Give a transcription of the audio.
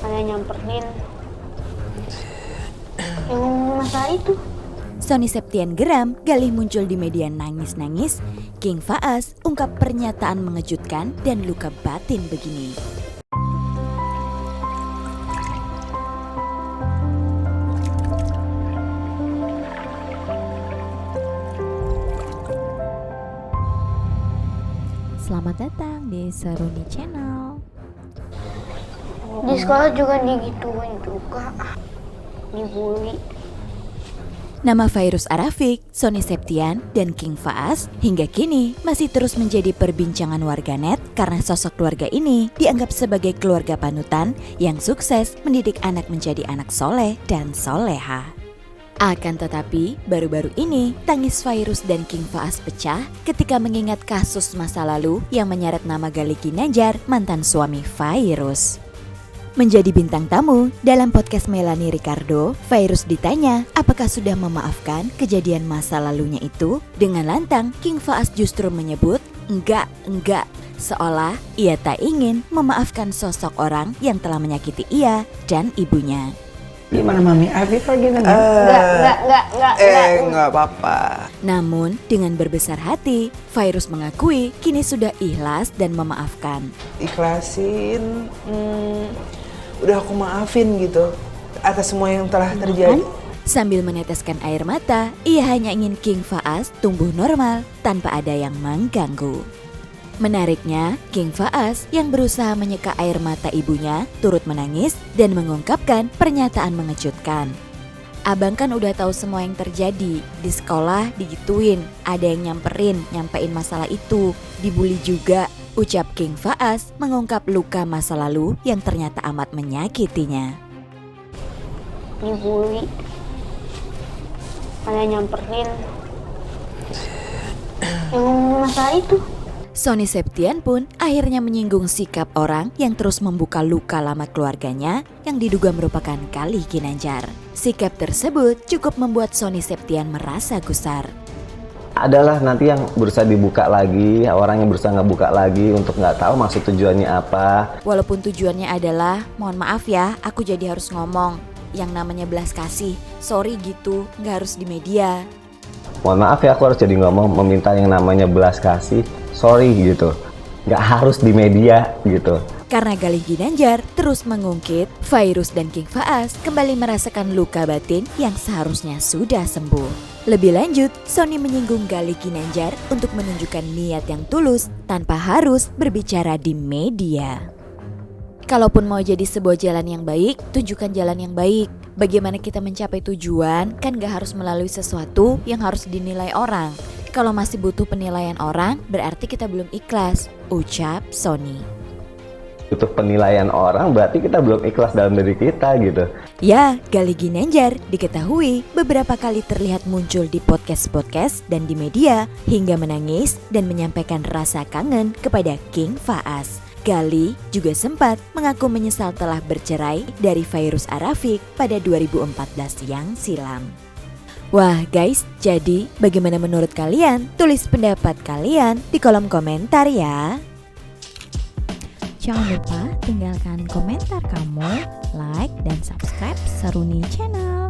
ada nyamperin yang ngomong masalah itu. Sony Septian geram, Galih muncul di media nangis-nangis. King Faas ungkap pernyataan mengejutkan dan luka batin begini. Selamat datang di Seruni Channel. Di sekolah juga digituin juga, dibully. Nama Fairuz Arafik, Sony Septian, dan King Faas hingga kini masih terus menjadi perbincangan warganet karena sosok keluarga ini dianggap sebagai keluarga panutan yang sukses mendidik anak menjadi anak soleh dan soleha. Akan tetapi, baru-baru ini tangis Fairuz dan King Faas pecah ketika mengingat kasus masa lalu yang menyeret nama Galih Ginanjar, mantan suami Fairuz. Menjadi bintang tamu dalam podcast Melanie Ricardo, Fairuz ditanya apakah sudah memaafkan kejadian masa lalunya itu. Dengan lantang, King Faas justru menyebut enggak, seolah ia tak ingin memaafkan sosok orang yang telah menyakiti ia dan ibunya. Gimana Mami? Have you forgiven him? Enggak. Apa-apa. Namun dengan berbesar hati, Fairuz mengakui kini sudah ikhlas dan memaafkan. Ikhlasin, udah aku maafin gitu atas semua yang telah terjadi. Sambil meneteskan air mata, ia hanya ingin King Faas tumbuh normal tanpa ada yang mengganggu. Menariknya, King Faas yang berusaha menyeka air mata ibunya turut menangis dan mengungkapkan pernyataan mengejutkan. Abang kan udah tahu semua yang terjadi, di sekolah digituin, ada yang nyampein masalah itu, dibully juga, ucap King Faas mengungkap luka masa lalu yang ternyata amat menyakitinya. Dibully, ada nyamperin yang ngomong masalah itu. Sony Septian pun akhirnya menyinggung sikap orang yang terus membuka luka lama keluarganya yang diduga merupakan Galih Ginanjar. Sikap tersebut cukup membuat Sony Septian merasa gusar. Adalah nanti yang berusaha dibuka lagi, orang yang berusaha ngebuka lagi untuk nggak tahu maksud tujuannya apa. Walaupun tujuannya adalah, mohon maaf ya, aku jadi harus ngomong. Yang namanya belas kasih, sorry gitu, nggak harus di media. Mohon maaf ya, aku harus jadi ngomong meminta yang namanya belas kasih, sorry gitu. Nggak harus di media gitu. Karena Galih Ginanjar terus mengungkit, Fairuz dan King Faas kembali merasakan luka batin yang seharusnya sudah sembuh. Lebih lanjut, Sony menyinggung Galih Ginanjar untuk menunjukkan niat yang tulus tanpa harus berbicara di media. Kalaupun mau jadi sebuah jalan yang baik, tunjukkan jalan yang baik. Bagaimana kita mencapai tujuan, kan gak harus melalui sesuatu yang harus dinilai orang. Kalau masih butuh penilaian orang, berarti kita belum ikhlas, ucap Sony. Untuk penilaian orang berarti kita belum ikhlas dalam diri kita gitu. Ya, Galih Ginanjar diketahui beberapa kali terlihat muncul di podcast-podcast dan di media hingga menangis dan menyampaikan rasa kangen kepada King Faas. Galih juga sempat mengaku menyesal telah bercerai dari Fairuz Arafik pada 2014 yang silam. Wah guys, jadi bagaimana menurut kalian? Tulis pendapat kalian di kolom komentar ya. Jangan lupa tinggalkan komentar kamu, like dan subscribe Seruni Channel.